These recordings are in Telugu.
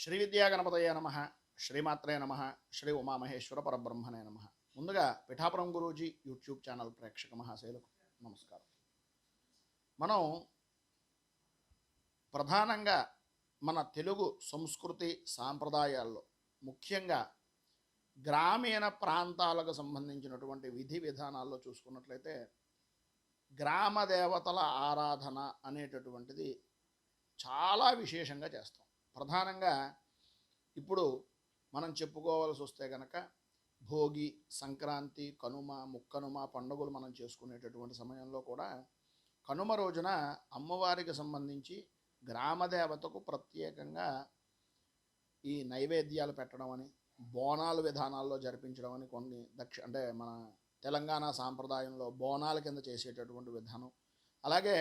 శ్రీ విద్యాగణపతయ నమ. శ్రీమాత్రే నమ. శ్రీ ఉమామహేశ్వర పరబ్రహ్మణే నమ. ముందుగా పిఠాపురం గురూజీ యూట్యూబ్ ఛానల్ ప్రేక్షక మహాశైలకు నమస్కారం. మనం ప్రధానంగా మన తెలుగు సంస్కృతి సాంప్రదాయాల్లో ముఖ్యంగా గ్రామీణ ప్రాంతాలకు సంబంధించినటువంటి విధి విధానాల్లో చూసుకున్నట్లయితే గ్రామ దేవతల ఆరాధన అనేటటువంటిది చాలా విశేషంగా చేస్తాం. ప్రధానంగా ఇప్పుడు మనం చెప్పుకోవాల్సి వస్తే కనుక భోగి, సంక్రాంతి, కనుమ, ముక్కనుమ పండుగలు మనం చేసుకునేటటువంటి సమయంలో కూడా కనుమ రోజున అమ్మవారికి సంబంధించి గ్రామదేవతకు ప్రత్యేకంగా ఈ నైవేద్యాలు పెట్టడం అని, బోనాల విధానాల్లో జరిపించడం అని కొన్ని అంటే మన తెలంగాణ సాంప్రదాయంలో బోనాల కింద చేసేటటువంటి విధానం, అలాగే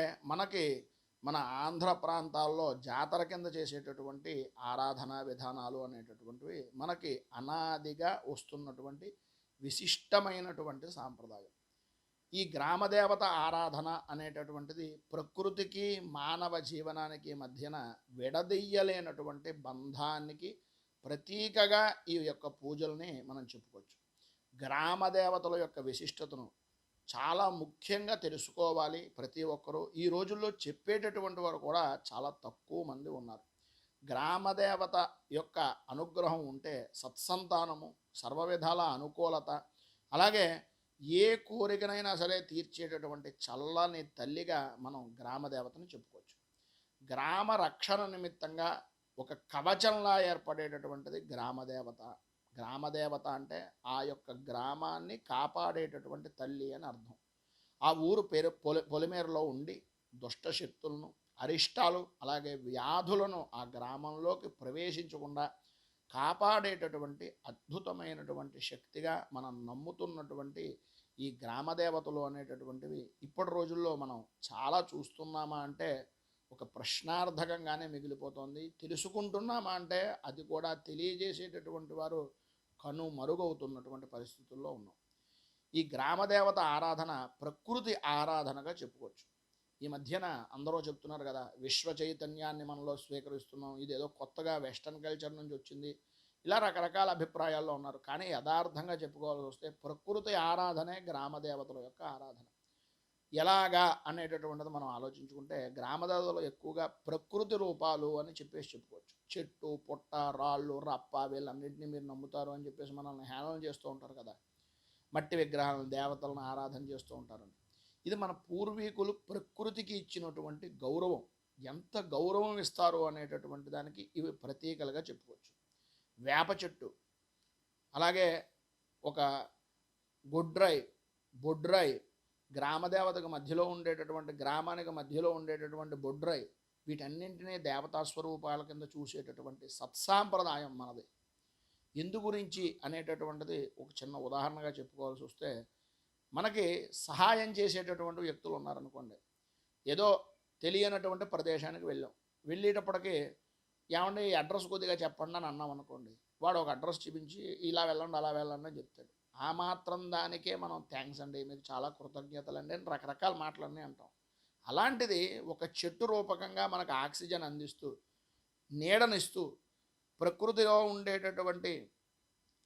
మన ఆంధ్ర ప్రాంతాల్లో జాతర కింద చేసేటటువంటి ఆరాధనా విధానాలు అనేటటువంటివి మనకి అనాదిగా వస్తున్నటువంటి విశిష్టమైనటువంటి సాంప్రదాయం. ఈ గ్రామదేవత ఆరాధన అనేటటువంటిది ప్రకృతికి మానవ జీవనానికి మధ్యన విడదీయలేనటువంటి బంధానికి ప్రతీకగా ఈ యొక్క పూజల్ని మనం చెప్పుకోవచ్చు. గ్రామదేవతల యొక్క విశిష్టతను చాలా ముఖ్యంగా తెలుసుకోవాలి ప్రతి ఒక్కరూ. ఈ రోజుల్లో చెప్పేటటువంటి వారు కూడా చాలా తక్కువ మంది ఉన్నారు. గ్రామదేవత యొక్క అనుగ్రహం ఉంటే సత్సంతానము, సర్వవిధాల అనుకూలత, అలాగే ఏ కోరికనైనా సరే తీర్చేటటువంటి చల్లని తల్లిగా మనం గ్రామదేవతను చెప్పుకోవచ్చు. గ్రామ రక్షణ నిమిత్తంగా ఒక కవచంలా ఏర్పడేటటువంటిది గ్రామదేవత. గ్రామదేవత అంటే ఆ యొక్క గ్రామాన్ని కాపాడేటటువంటి తల్లి అని అర్థం. ఆ ఊరు పేరు పొలిమేరలో ఉండి దుష్టశక్తులను, అరిష్టాలు, అలాగే వ్యాధులను ఆ గ్రామంలోకి ప్రవేశించకుండా కాపాడేటటువంటి అద్భుతమైనటువంటి శక్తిగా మనం నమ్ముతున్నటువంటి ఈ గ్రామదేవతలు అనేటటువంటివి ఇప్పటి రోజుల్లో మనం చాలా చూస్తున్నామా అంటే ఒక ప్రశ్నార్థకంగానే మిగిలిపోతుంది. తెలుసుకుంటున్నామా అంటే అది కూడా తెలియజేసేటటువంటి వారు కనుమరుగవుతున్నటువంటి పరిస్థితుల్లో ఉన్నాం. ఈ గ్రామదేవత ఆరాధన ప్రకృతి ఆరాధనగా చెప్పుకోవచ్చు. ఈ మధ్యన అందరూ చెప్తున్నారు కదా, విశ్వ చైతన్యాన్ని మనలో స్వీకరిస్తున్నాం, ఇదేదో కొత్తగా వెస్టర్న్ కల్చర్ నుంచి వచ్చింది, ఇలా రకరకాల అభిప్రాయాల్లో ఉన్నారు. కానీ యథార్థంగా చెప్పుకోవాల్సి వస్తే ప్రకృతి ఆరాధనే గ్రామదేవతల యొక్క ఆరాధన. ఎలాగా అనేటటువంటిది మనం ఆలోచించుకుంటే గ్రామదేవతలు ఎక్కువగా ప్రకృతి రూపాలు అని చెప్పుకోవచ్చు. చెట్టు, పుట్ట, రాళ్ళు, రప్ప వీళ్ళన్నింటినీ మీరు నమ్ముతారు అని చెప్పేసి మనల్ని హేళన చేస్తూ ఉంటారు కదా. మట్టి విగ్రహాలను, దేవతలను ఆరాధన చేస్తూ ఉంటారని. ఇది మన పూర్వీకులు ప్రకృతికి ఇచ్చినటువంటి గౌరవం. ఎంత గౌరవం ఇస్తారు అనేటటువంటి దానికి ఇవి ప్రతీకలుగా చెప్పుకోవచ్చు. వేప చెట్టు, అలాగే ఒక బొడ్రాయి, గ్రామదేవతకు మధ్యలో ఉండేటటువంటి, గ్రామానికి మధ్యలో ఉండేటటువంటి బొడ్రాయి, వీటన్నింటినీ దేవతా స్వరూపాల కింద చూసేటటువంటి సత్సాంప్రదాయం మనది. ఎందు గురించి అనేటటువంటిది ఒక చిన్న ఉదాహరణగా చెప్పుకోవాల్సి వస్తే, మనకి సహాయం చేసేటటువంటి వ్యక్తులు ఉన్నారనుకోండి. ఏదో తెలియనటువంటి ప్రదేశానికి వెళ్ళేటప్పటికీ ఏమంటే ఈ అడ్రస్ కొద్దిగా చెప్పండి అని అన్నాం అనుకోండి, వాడు ఒక అడ్రస్ చూపించి ఇలా వెళ్ళండి అలా వెళ్ళండి అని చెప్తాడు. ఆ మాత్రం దానికే మనం థ్యాంక్స్ అండి, మీకు చాలా కృతజ్ఞతలు అండి అని రకరకాల మాటలన్నీ అంటాం. అలాంటిది ఒక చెట్టు రూపకంగా మనకు ఆక్సిజన్ అందిస్తూ, నీడనిస్తూ, ప్రకృతిలో ఉండేటటువంటి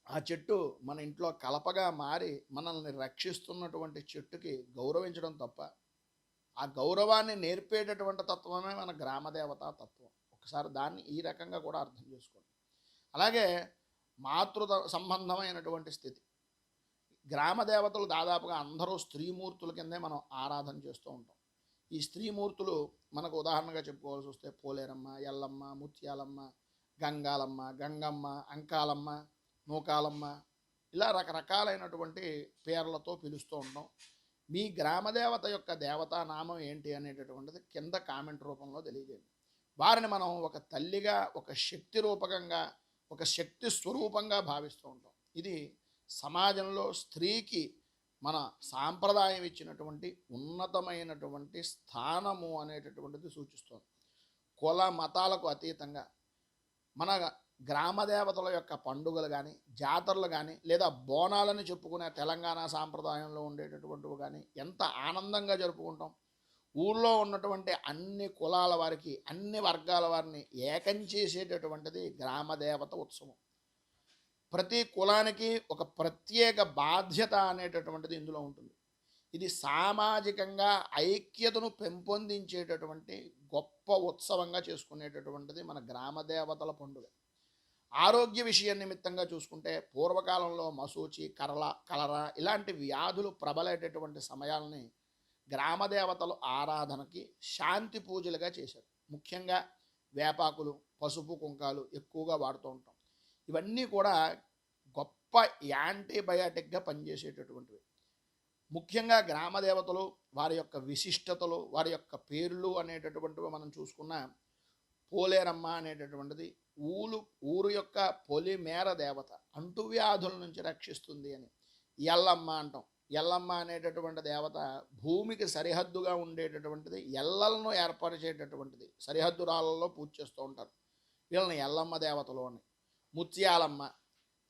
ఆ చెట్టు మన ఇంట్లో కలపగా మారి మనల్ని రక్షిస్తున్నటువంటి చెట్టుకి గౌరవించడం తప్ప, ఆ గౌరవాన్ని నేర్పేటటువంటి తత్వమే మన గ్రామదేవత తత్వం. ఒకసారి దాన్ని ఈ రకంగా కూడా అర్థం చేసుకోండి. అలాగే మాతృ సంబంధమైనటువంటి స్థితి. గ్రామదేవతలు దాదాపుగా అందరూ స్త్రీమూర్తుల కిందే మనం ఆరాధన చేస్తూ ఉంటాం. ఈ స్త్రీమూర్తులు మనకు ఉదాహరణగా చెప్పుకోవాల్సి వస్తే పోలేరమ్మ, ఎల్లమ్మ, ముత్యాలమ్మ, గంగాలమ్మ, గంగమ్మ, అంకాలమ్మ, నూకాలమ్మ, ఇలా రకరకాలైనటువంటి పేర్లతో పిలుస్తూ ఉంటాం. మీ గ్రామదేవత యొక్క దేవతా నామం ఏంటి అనేటటువంటిది కింద కామెంట్ రూపంలో తెలియజేయండి. వారిని మనం ఒక తల్లిగా, ఒక శక్తి రూపకంగా, ఒక శక్తి స్వరూపంగా భావిస్తూ ఉంటాం. ఇది సమాజంలో స్త్రీకి మన సాంప్రదాయం ఇచ్చినటువంటి ఉన్నతమైనటువంటి స్థానము అనేటటువంటిది సూచిస్తుంది. కుల మతాలకు అతీతంగా మన గ్రామదేవతల యొక్క పండుగలు కానీ, జాతరలు కానీ, లేదా బోనాలని చెప్పుకునే తెలంగాణ సాంప్రదాయంలో ఉండేటటువంటివి కానీ ఎంత ఆనందంగా జరుపుకుంటాం. ఊళ్ళో ఉన్నటువంటి అన్ని కులాల వారికి, అన్ని వర్గాల వారిని ఏకం చేసేటటువంటిది గ్రామ దేవత ఉత్సవం. ప్రతి కులానికి ఒక ప్రత్యేక బాధ్యత అనేటటువంటిది ఇందులో ఉంటుంది. ఇది సామాజికంగా ఐక్యతను పెంపొందించేటటువంటి గొప్ప ఉత్సవంగా చేసుకునేటటువంటిది మన గ్రామ దేవతల పండుగ. ఆరోగ్య విషయం నిమిత్తంగా చూసుకుంటే పూర్వకాలంలో మసూచి, కలరా ఇలాంటి వ్యాధులు ప్రబలేటటువంటి సమయాలని గ్రామదేవతలు ఆరాధనకి శాంతి పూజలుగా చేశారు. ముఖ్యంగా వేపాకులు, పసుపు, కుంకాలు ఎక్కువగా వాడుతూ ఉంటాం. ఇవన్నీ కూడా గొప్ప యాంటీబయాటిక్గా పనిచేసేటటువంటివి. ముఖ్యంగా గ్రామదేవతలు వారి యొక్క విశిష్టతలు, వారి యొక్క పేర్లు అనేటటువంటివి మనం చూసుకున్న పోలేరమ్మ అనేటటువంటిది ఊరు యొక్క పొలిమేర దేవత, అంటువ్యాధుల నుంచి రక్షిస్తుంది అని. ఎల్లమ్మ అంటాం. ఎల్లమ్మ అనేటటువంటి దేవత భూమికి సరిహద్దుగా ఉండేటటువంటిది, ఎల్లలను ఏర్పరిచేటటువంటిది. సరిహద్దురాలలో పూజ చేస్తూ ఉంటారు. వీళ్ళని ఎల్లమ్మ దేవతలు అని. ముత్యాలమ్మ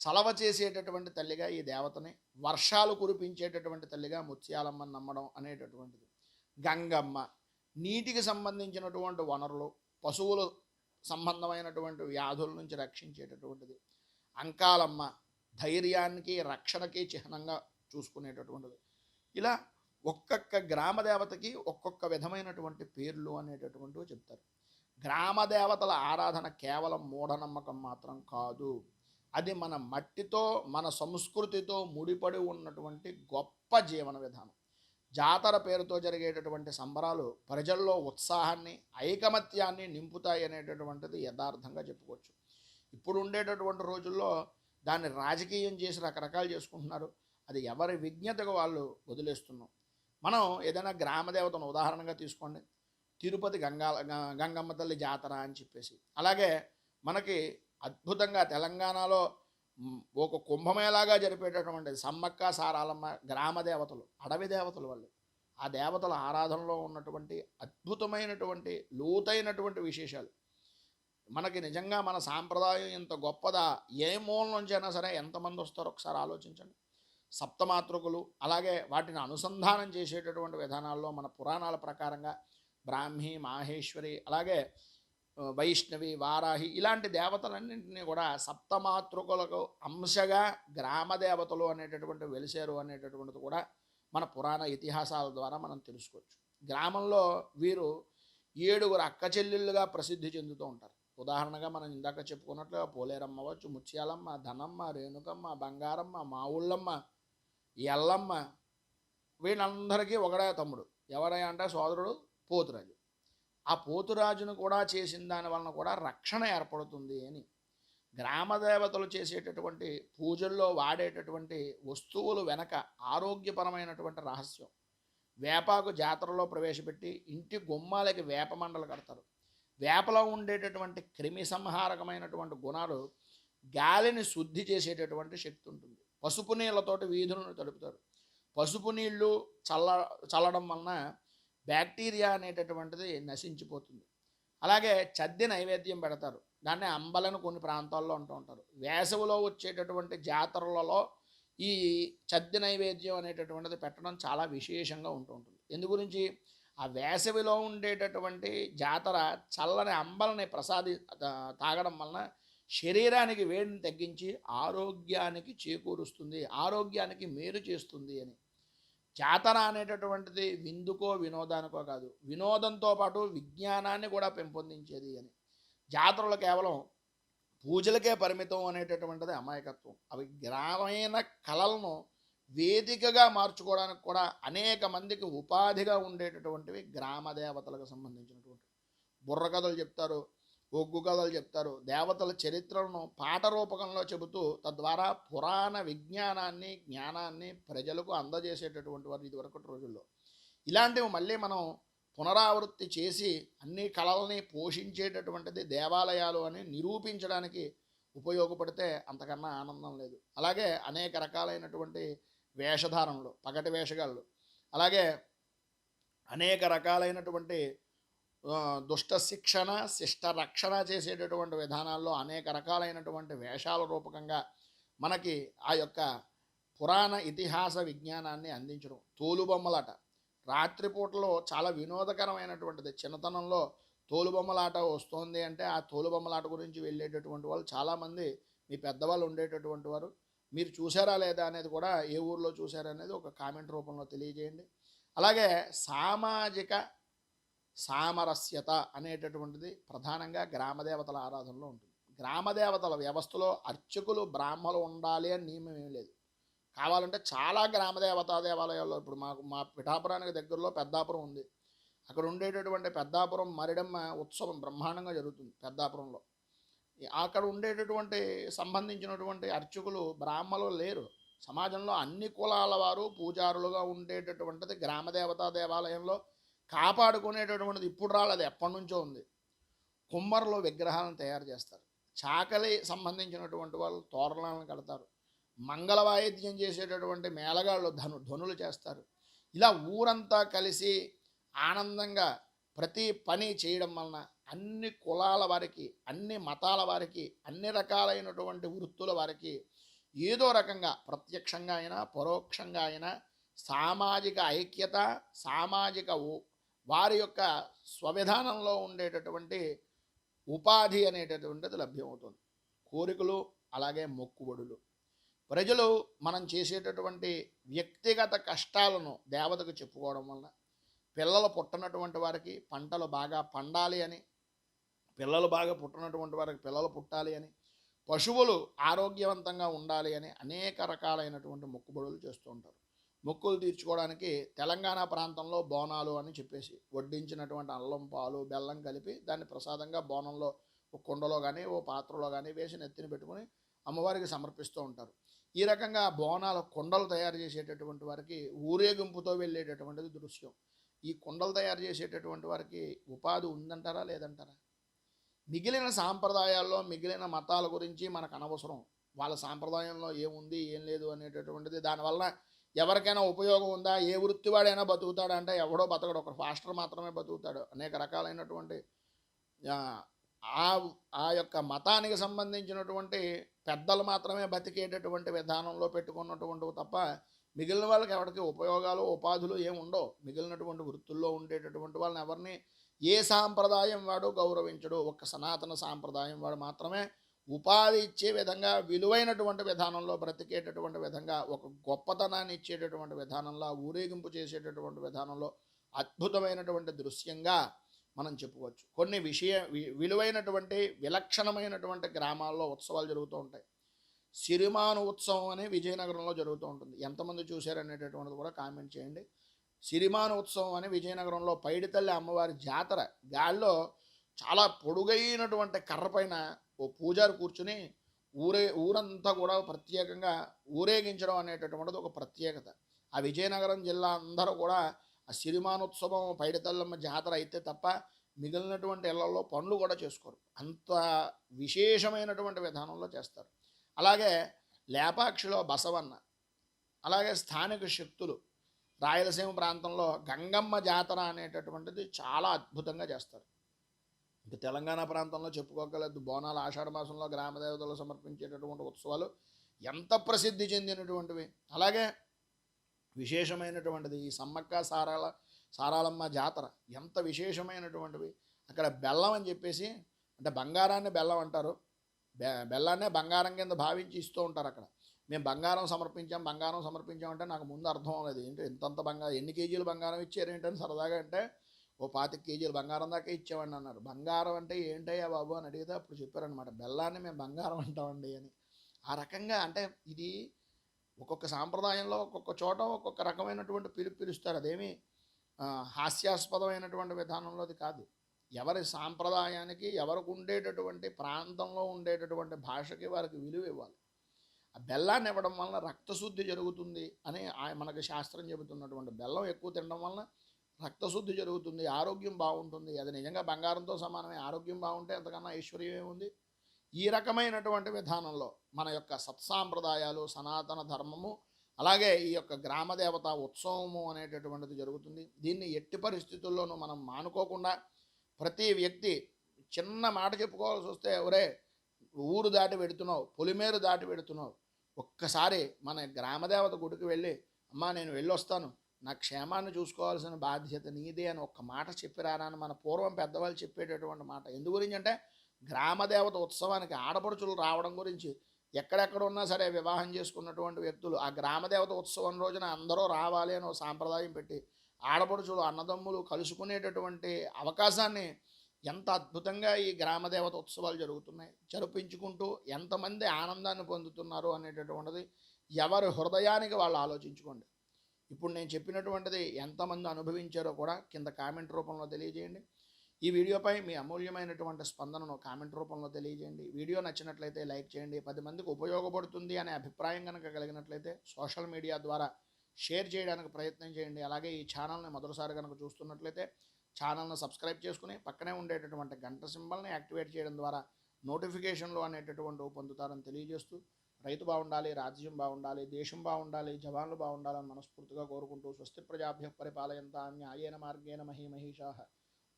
చలవ చేసేటటువంటి తల్లిగా ఈ దేవతని, వర్షాలు కురిపించేటటువంటి తల్లిగా ముత్యాలమ్మని నమ్మడం అనేటటువంటిది. గంగమ్మ నీటికి సంబంధించినటువంటి వనరులు, పశువులు సంబంధమైనటువంటి వ్యాధుల నుంచి రక్షించేటటువంటిది. అంకాలమ్మ ధైర్యానికి, రక్షణకి చిహ్నంగా చూసుకునేటటువంటిది. ఇలా ఒక్కొక్క గ్రామ దేవతకి ఒక్కొక్క విధమైనటువంటి పేర్లు అనేటటువంటివి చెప్తారు. గ్రామ దేవతల ఆరాధన కేవలం మూఢనమ్మకం మాత్రం కాదు. అది మన మట్టితో, మన సంస్కృతితో ముడిపడి ఉన్నటువంటి గొప్ప జీవన విధానం. జాతర పేరుతో జరిగేటటువంటి సంబరాలు ప్రజల్లో ఉత్సాహాన్ని, ఐకమత్యాన్ని నింపుతాయి అనేటటువంటిది యథార్థంగా చెప్పుకోవచ్చు. ఇప్పుడు ఉండేటటువంటి రోజుల్లో దాన్ని రాజకీయం చేసి రకరకాలు చేసుకుంటున్నారు. అది ఎవరి విజ్ఞతకు వాళ్ళు వదిలేస్తున్నాం. మనం ఏదైనా గ్రామ దేవతను ఉదాహరణగా తీసుకోండి. తిరుపతి గంగమ్మ తల్లి జాతర అని చెప్పేసి, అలాగే మనకి అద్భుతంగా తెలంగాణలో ఒక కుంభమేళాగా జరిపేటటువంటి సమ్మక్క సారాలమ్మ గ్రామ దేవతలు, అడవి దేవతలు వాళ్ళు. ఆ దేవతల ఆరాధనలో ఉన్నటువంటి అద్భుతమైనటువంటి లోతైనటువంటి విశేషాలు. మనకి నిజంగా మన సాంప్రదాయం ఎంత గొప్పదా, ఏ మూల నుంచైనా సరే ఎంతమంది వస్తారో ఒకసారి ఆలోచించండి. సప్తమాతృకులు, అలాగే వాటిని అనుసంధానం చేసేటటువంటి విధానాల్లో మన పురాణాల ప్రకారంగా బ్రాహ్మి, మాహేశ్వరి, అలాగే వైష్ణవి, వారాహి ఇలాంటి దేవతలన్నింటినీ కూడా సప్తమాతృకులకు అంశగా గ్రామ దేవతలు అనేటటువంటి వెలిసారు అనేటటువంటిది కూడా మన పురాణ ఇతిహాసాల ద్వారా మనం తెలుసుకోవచ్చు. గ్రామంలో వీరు 7 అక్క చెల్లెళ్ళుగా ప్రసిద్ధి చెందుతూ ఉంటారు. ఉదాహరణగా మనం ఇందాక చెప్పుకున్నట్లుగా పోలేరమ్మ అవ్వచ్చు, ముత్యాలమ్మ, ధనమ్మ, రేణుకమ్మ, బంగారమ్మ, మావుళ్ళమ్మ, ఎల్లమ్మ. వీళ్ళందరికీ ఒకడే తమ్ముడు. ఎవరై అంటే సోదరుడు పోతురాజు. ఆ పోతురాజును కూడా చేసిన దాని వలన కూడా రక్షణ ఏర్పడుతుంది అని. గ్రామదేవతలు చేసేటటువంటి పూజల్లో వాడేటటువంటి వస్తువులు వెనక ఆరోగ్యపరమైనటువంటి రహస్యం. వేపాకు జాతరలో ప్రవేశపెట్టి ఇంటి గుమ్మాలకి వేప మండలు కడతారు. వేపలో ఉండేటటువంటి క్రిమి సంహారకమైనటువంటి గుణాలు గాలిని శుద్ధి చేసేటటువంటి శక్తి ఉంటుంది. పసుపు నీళ్ళతోటి వీధులను తడుపుతారు. పసుపు నీళ్లు చల్లడం వలన బ్యాక్టీరియా అనేటటువంటిది నశించిపోతుంది. అలాగే చద్ది నైవేద్యం పెడతారు. దాన్ని అంబలను కొన్ని ప్రాంతాల్లో అంటూ ఉంటారు. వేసవిలో వచ్చేటటువంటి జాతరలలో ఈ చద్ది నైవేద్యం అనేటటువంటిది పెట్టడం చాలా విశేషంగా ఉంటుంది. ఎందు గురించి? ఆ వేసవిలో ఉండేటటువంటి జాతర చల్లని అంబలని తాగడం వలన శరీరానికి వేడిని తగ్గించి ఆరోగ్యానికి చేకూరుస్తుంది, ఆరోగ్యానికి మేలు చేస్తుంది అని. జాతర అనేటటువంటిది విందుకో వినోదానికో కాదు, వినోదంతో పాటు విజ్ఞానాన్ని కూడా పెంపొందించేది అని. జాతరలు కేవలం పూజలకే పరిమితం అనేటటువంటిది అమాయకత్వం. అవి గ్రామీణ కళలను వేదికగా మార్చుకోవడానికి కూడా అనేక మందికి ఉపాధిగా ఉండేటటువంటివి గ్రామ దేవతలకు సంబంధించినటువంటి. బుర్రకథలు చెప్తారు, ఒగ్గు కథలు చెప్తారు, దేవతల చరిత్రలను పాట రూపకంలో చెబుతూ తద్వారా పురాణ విజ్ఞానాన్ని, జ్ఞానాన్ని ప్రజలకు అందజేసేటటువంటి వారు ఇదివరకటి రోజుల్లో. ఇలాంటివి మళ్ళీ మనం పునరావృత్తి చేసి అన్ని కళల్ని పోషించేటటువంటిది దేవాలయాలు అని నిరూపించడానికి ఉపయోగపడితే అంతకన్నా ఆనందం లేదు. అలాగే అనేక రకాలైనటువంటి వేషధారణలు, పగటి వేషగాళ్ళు, అలాగే అనేక రకాలైనటువంటి దుష్ట శిక్షణ, శిష్ట రక్షణ చేసేటటువంటి విధానాల్లో అనేక రకాలైనటువంటి వేషాల రూపకంగా మనకి ఆ యొక్క పురాణ ఇతిహాస విజ్ఞానాన్ని అందించడం. తోలుబొమ్మలట, రాత్రిపూటలో చాలా వినోదకరమైనటువంటిది. చిన్నతనంలో తోలుబొమ్మలాట వస్తోంది అంటే ఆ తోలుబొమ్మలాట గురించి వెళ్ళేటటువంటి వాళ్ళు చాలామంది మీ పెద్దవాళ్ళు ఉండేటటువంటి వారు. మీరు చూసారా లేదా అనేది కూడా ఏ ఊర్లో చూసారనేది ఒక కామెంట్ రూపంలో తెలియజేయండి. అలాగే సామాజిక సామరస్యత అనేటటువంటిది ప్రధానంగా గ్రామదేవతల ఆరాధనలో ఉంటుంది. గ్రామదేవతల వ్యవస్థలో అర్చకులు బ్రాహ్మలు ఉండాలి అని నియమం ఏం లేదు. కావాలంటే చాలా గ్రామదేవతా దేవాలయాల్లో ఇప్పుడు మా పిఠాపురానికి దగ్గరలో పెద్దాపురం ఉంది. అక్కడ ఉండేటటువంటి పెద్దాపురం మరిడమ్మ ఉత్సవం బ్రహ్మాండంగా జరుగుతుంది పెద్దాపురంలో. అక్కడ ఉండేటటువంటి సంబంధించినటువంటి అర్చకులు బ్రాహ్మలు లేరు. సమాజంలో అన్ని కులాల వారు పూజారులుగా ఉండేటటువంటిది గ్రామదేవతా దేవాలయంలో కాపాడుకునేటటువంటిది ఇప్పుడు రాలేదు, ఎప్పటి నుంచో ఉంది. కుమ్మరులు విగ్రహాలను తయారు చేస్తారు. చాకలి సంబంధించినటువంటి వాళ్ళు తోరణాలను కడతారు. మంగళ వాయిద్యం చేసేటటువంటి మేళగాళ్ళు ధ్వనులు చేస్తారు. ఇలా ఊరంతా కలిసి ఆనందంగా ప్రతి పని చేయడం వలన అన్ని కులాల వారికి, అన్ని మతాల వారికి, అన్ని రకాలైనటువంటి వృత్తుల వారికి ఏదో రకంగా ప్రత్యక్షంగా అయినా పరోక్షంగా అయినా సామాజిక ఐక్యత, సామాజిక వారి యొక్క స్వవిధానంలో ఉండేటటువంటి ఉపాధి అనేటటువంటిది లభ్యమవుతుంది. కోరికలు అలాగే మొక్కుబడులు. ప్రజలు మనం చేసేటటువంటి వ్యక్తిగత కష్టాలను దేవతకు చెప్పుకోవడం వలన పిల్లలు పుట్టనటువంటి వారికి పంటలు బాగా పండాలి అని, పిల్లలు బాగా పుట్టినటువంటి వారికి పిల్లలు పుట్టాలి అని, పశువులు ఆరోగ్యవంతంగా ఉండాలి అని అనేక రకాలైనటువంటి మొక్కుబడులు చేస్తూ ఉంటారు. మొక్కులు తీర్చుకోవడానికి తెలంగాణ ప్రాంతంలో బోనాలు అని చెప్పేసి వడ్డించినటువంటి అల్లం, పాలు, బెల్లం కలిపి దాన్ని ప్రసాదంగా బోనంలో ఒక కుండలో కానీ ఓ పాత్రలో కానీ వేసి నెత్తిని పెట్టుకుని అమ్మవారికి సమర్పిస్తూ ఉంటారు. ఈ రకంగా బోనాల కుండలు తయారు చేసేటటువంటి వారికి ఊరేగింపుతో వెళ్ళేటటువంటిది దృశ్యం. ఈ కుండలు తయారు చేసేటటువంటి వారికి ఉపాధి ఉందంటారా లేదంటారా? మిగిలిన సాంప్రదాయాల్లో మిగిలిన మతాల గురించి మనకు అనవసరం. వాళ్ళ సాంప్రదాయంలో ఏముంది ఏం లేదు అనేటటువంటిది, దానివల్ల ఎవరికైనా ఉపయోగం ఉందా, ఏ వృత్తి వాడైనా బతుకుతాడు అంటే ఎవడో బతకడు, ఒక ఫాస్టర్ మాత్రమే బతుకుతాడు. అనేక రకాలైనటువంటి ఆ యొక్క మతానికి సంబంధించినటువంటి పెద్దలు మాత్రమే బతికేటటువంటి విధానంలో పెట్టుకున్నటువంటివి తప్ప మిగిలిన వాళ్ళకి ఎవరికి ఉపయోగాలు ఉపాధులు ఏమి ఉండవు. మిగిలినటువంటి వృత్తుల్లో ఉండేటటువంటి వాళ్ళని ఎవరిని ఏ సాంప్రదాయం వాడు గౌరవించడు. ఒక సనాతన సాంప్రదాయం వాడు మాత్రమే ఉపాధి ఇచ్చే విధంగా, విలువైనటువంటి విధానంలో బ్రతికేటటువంటి విధంగా, ఒక గొప్పతనాన్ని ఇచ్చేటటువంటి విధానంలో, ఊరేగింపు చేసేటటువంటి విధానంలో అద్భుతమైనటువంటి దృశ్యంగా మనం చెప్పుకోవచ్చు. కొన్ని విలువైనటువంటి విలక్షణమైనటువంటి గ్రామాల్లో ఉత్సవాలు జరుగుతూ ఉంటాయి. సిరిమాను ఉత్సవం అని విజయనగరంలో జరుగుతూ ఉంటుంది. ఎంతమంది చూశారనేటటువంటిది కూడా కామెంట్ చేయండి. సిరిమాను ఉత్సవం అని విజయనగరంలో పైడితల్లి అమ్మవారి జాతర. గాల్లో చాలా పొడుగైనటువంటి కర్ర పైన ఓ పూజారి కూర్చుని ఊరంతా కూడా ప్రత్యేకంగా ఊరేగించడం అనేటటువంటిది ఒక ప్రత్యేకత. ఆ విజయనగరం జిల్లా అందరూ కూడా ఆ సిరిమానోత్సవం పైడితల్లమ్మ జాతర అయితే తప్ప మిగిలినటువంటి ఇళ్లలో పనులు కూడా చేసుకోరు. అంత విశేషమైనటువంటి విధానంలో చేస్తారు. అలాగే లేపాక్షిలో బసవన్న, అలాగే స్థానిక శక్తులు రాయలసీమ ప్రాంతంలో గంగమ్మ జాతర అనేటటువంటిది చాలా అద్భుతంగా చేస్తారు. ఇంకా తెలంగాణ ప్రాంతంలో చెప్పుకోగలదు. బోనాలు ఆషాఢ మాసంలో గ్రామదేవతలు సమర్పించేటటువంటి ఉత్సవాలు ఎంత ప్రసిద్ధి చెందినటువంటివి. అలాగే విశేషమైనటువంటిది ఈ సమ్మక్క సారాలమ్మ జాతర ఎంత విశేషమైనటువంటివి. అక్కడ బెల్లం అని చెప్పేసి, అంటే బంగారాన్ని బెల్లం అంటారు, బెల్లాన్నే బంగారం కింద భావించి ఇస్తూ ఉంటారు. అక్కడ మేము బంగారం సమర్పించామంటే నాకు ముందు అర్థం అవ్వలేదు. ఏంటి ఇంతంత బంగారం, ఎన్ని కేజీలు బంగారం ఇచ్చారు ఏంటని సరదాగా అంటే ఓ 25 కేజీలు బంగారం దాకా ఇచ్చామండి అన్నారు. బంగారం అంటే ఏంటయ్యా బాబు అని అడిగితే అప్పుడు చెప్పారనమాట, బెల్లాన్ని మేము బంగారం అంటామండి అని. ఆ రకంగా అంటే ఇది ఒక్కొక్క సాంప్రదాయంలో ఒక్కొక్క చోట ఒక్కొక్క రకమైనటువంటి పిలుస్తారు. అదేమి హాస్యాస్పదమైనటువంటి విధానంలోది కాదు. ఎవరి సాంప్రదాయానికి, ఎవరికి ఉండేటటువంటి ప్రాంతంలో ఉండేటటువంటి భాషకి వారికి విలువ ఇవ్వాలి. ఆ బెల్లాన్ని ఇవ్వడం వలన రక్తశుద్ధి జరుగుతుంది అని మనకు శాస్త్రం చెబుతున్నటువంటి, బెల్లం ఎక్కువ తినడం వలన రక్తశుద్ధి జరుగుతుంది, ఆరోగ్యం బాగుంటుంది. అది నిజంగా బంగారంతో సమానమే. ఆరోగ్యం బాగుంటే అంతకన్నా ఐశ్వర్యం ఏముంది. ఈ రకమైనటువంటి విధానంలో మన యొక్క సత్సాంప్రదాయాలు, సనాతన ధర్మము, అలాగే ఈ యొక్క గ్రామదేవత ఉత్సవము అనేటటువంటిది జరుగుతుంది. దీన్ని ఎట్టి పరిస్థితుల్లోనూ మనం మానుకోకుండా ప్రతి వ్యక్తి చిన్న మాట చెప్పుకోవాల్సి వస్తే, ఒరే ఊరు దాటి పెడుతున్నావు, పొలిమేరు దాటి పెడుతున్నావు, ఒక్కసారి మన గ్రామదేవత గుడికి వెళ్ళి అమ్మా నేను వెళ్ళొస్తాను, నా క్షేమాన్ని చూసుకోవాల్సిన బాధ్యత నీదే అని ఒక్క మాట చెప్పిరారా అని మన పూర్వం పెద్దవాళ్ళు చెప్పేటటువంటి మాట. ఎందు గురించి అంటే గ్రామదేవత ఉత్సవానికి ఆడపడుచులు రావడం గురించి. ఎక్కడెక్కడ ఉన్నా సరే వివాహం చేసుకున్నటువంటి వ్యక్తులు ఆ గ్రామదేవత ఉత్సవం రోజున అందరూ రావాలి అని ఒక సాంప్రదాయం పెట్టి ఆడపడుచులు అన్నదమ్ములు కలుసుకునేటటువంటి అవకాశాన్ని ఎంత అద్భుతంగా ఈ గ్రామదేవత ఉత్సవాలు జరుగుతున్నాయి, జరిపించుకుంటూ ఎంతమంది ఆనందాన్ని పొందుతున్నారు అనేటటువంటిది ఎవరి హృదయానికి వాళ్ళు ఆలోచించుకోండి. ఇప్పుడు నేను చెప్పినటువంటిది ఎంతమంది అనుభవించారో కూడా కింద కామెంట్ రూపంలో తెలియజేయండి. ఈ వీడియోపై మీ అమూల్యమైనటువంటి స్పందనను కామెంట్ రూపంలో తెలియజేయండి. వీడియో నచ్చినట్లయితే లైక్ చేయండి. 10 మందికి ఉపయోగపడుతుంది అనే అభిప్రాయం కనుక కలిగినట్లయితే సోషల్ మీడియా ద్వారా షేర్ చేయడానికి ప్రయత్నం చేయండి. అలాగే ఈ ఛానల్ని మొదటిసారి కనుక చూస్తున్నట్లయితే ఛానల్ని సబ్స్క్రైబ్ చేసుకుని పక్కనే ఉండేటటువంటి గంట సింబల్ని యాక్టివేట్ చేయడం ద్వారా నోటిఫికేషన్లు అనేటటువంటివి పొందుతారని తెలియజేస్తూ, రైతు బాగుండాలి, రాజ్యం బాగుండాలి, దేశం బాగుండాలి, జవాన్లు బాగుండాలని మనస్ఫూర్తిగా కోరుకుంటూ స్వస్తి ప్రజాభ్య పరిపాలయంతాం న్యాయేన మార్గేణ మహీమహీషాః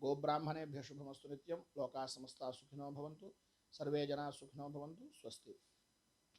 గోబ్రాహ్మణేభ్యः శుభమస్తు నిత్యం. లోకా సమస్తా సుఖినో భవంతు. సర్వే జనా సుఖినో భవంతు. స్వస్తి.